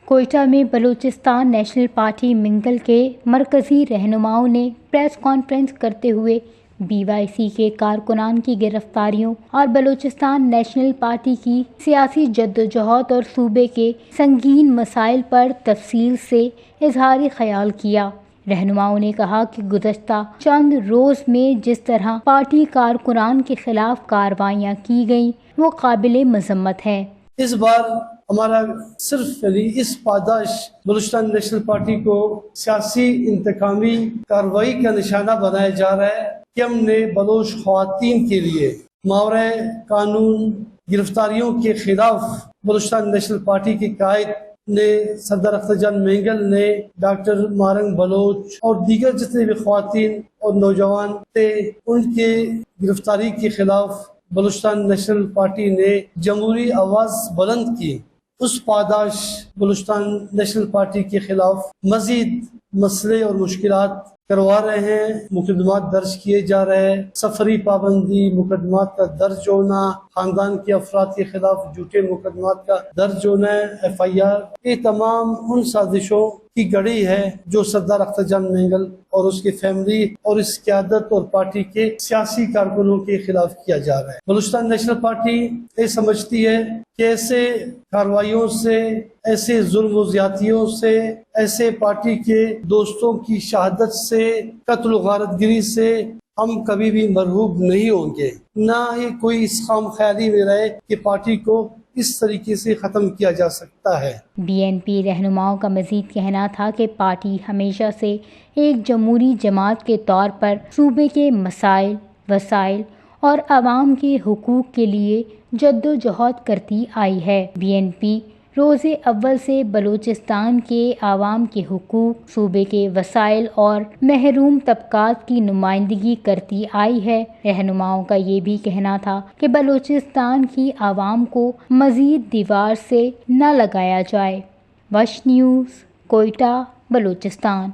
کوئٹہ میں Balochistan national party منگل کے مرکزی رہنماؤں نے پریس کانفرنس کرتے ہوئے BYC کے کارکنان کی گرفتاریوں اور بلوچستان نیشنل پارٹی کی سیاسی جدوجہد اور صوبے کے سنگین مسائل پر تفصیل سے اظہار خیال کیا۔ رہنماؤں نے کہا کہ گزشتہ چند روز میں جس طرح پارٹی کارکنان کے خلاف کارروائیاں کی گئیں وہ قابل مذمت ہے۔ اس بار ہمارا صرف اس پاداش بلوچستان نیشنل پارٹی کو سیاسی انتقامی کارروائی کا نشانہ بنایا جا رہا ہے کہ ہم نے بلوچ خواتین کے لیے ماورائے قانون گرفتاریوں کے خلاف بلوچستان نیشنل پارٹی کے قائد نے صدر اختر جان مینگل نے ڈاکٹر مارنگ بلوچ اور دیگر جتنے بھی خواتین اور نوجوان تھے ان کے گرفتاری کے خلاف بلوچستان نیشنل پارٹی نے جمہوری آواز بلند کی۔ اس پاداش بلوچستان نیشنل پارٹی کے خلاف مزید مسئلے اور مشکلات کروا رہے ہیں، مقدمات درج کیے جا رہے ہیں، سفری پابندی مقدمات کا درج ہونا، خاندان کے افراد کے خلاف جھوٹے مقدمات کا درج ہونا ہے، FIR، یہ تمام ان سازشوں کی گڑی ہے جو سردار اختر جان مینگل اور اس کی فیملی اور اس قیادت اور پارٹی کے سیاسی کارکنوں کے خلاف کیا جا رہا ہے۔ بلوچستان نیشنل پارٹی یہ سمجھتی ہے کہ ایسے کارروائیوں سے، ایسے ظلم و زیادتیوں سے، ایسے پارٹی کے دوستوں کی شہادت سے، قتل و غارت گری سے ہم کبھی بھی مرعوب نہیں ہوں گے، نہ ہی کوئی اس خام خیالی میں رہے کہ پارٹی کو اس طریقے سے ختم کیا جا سکتا ہے۔ BNP رہنماؤں کا مزید کہنا تھا کہ پارٹی ہمیشہ سے ایک جمہوری جماعت کے طور پر صوبے کے مسائل، وسائل اور عوام کے حقوق کے لیے جدوجہد کرتی آئی ہے۔ BNP روز اول سے بلوچستان کے عوام کے حقوق، صوبے کے وسائل اور محروم طبقات کی نمائندگی کرتی آئی ہے۔ رہنماؤں کا یہ بھی کہنا تھا کہ بلوچستان کی عوام کو مزید دیوار سے نہ لگایا جائے۔ وش نیوز، کوئٹہ، بلوچستان۔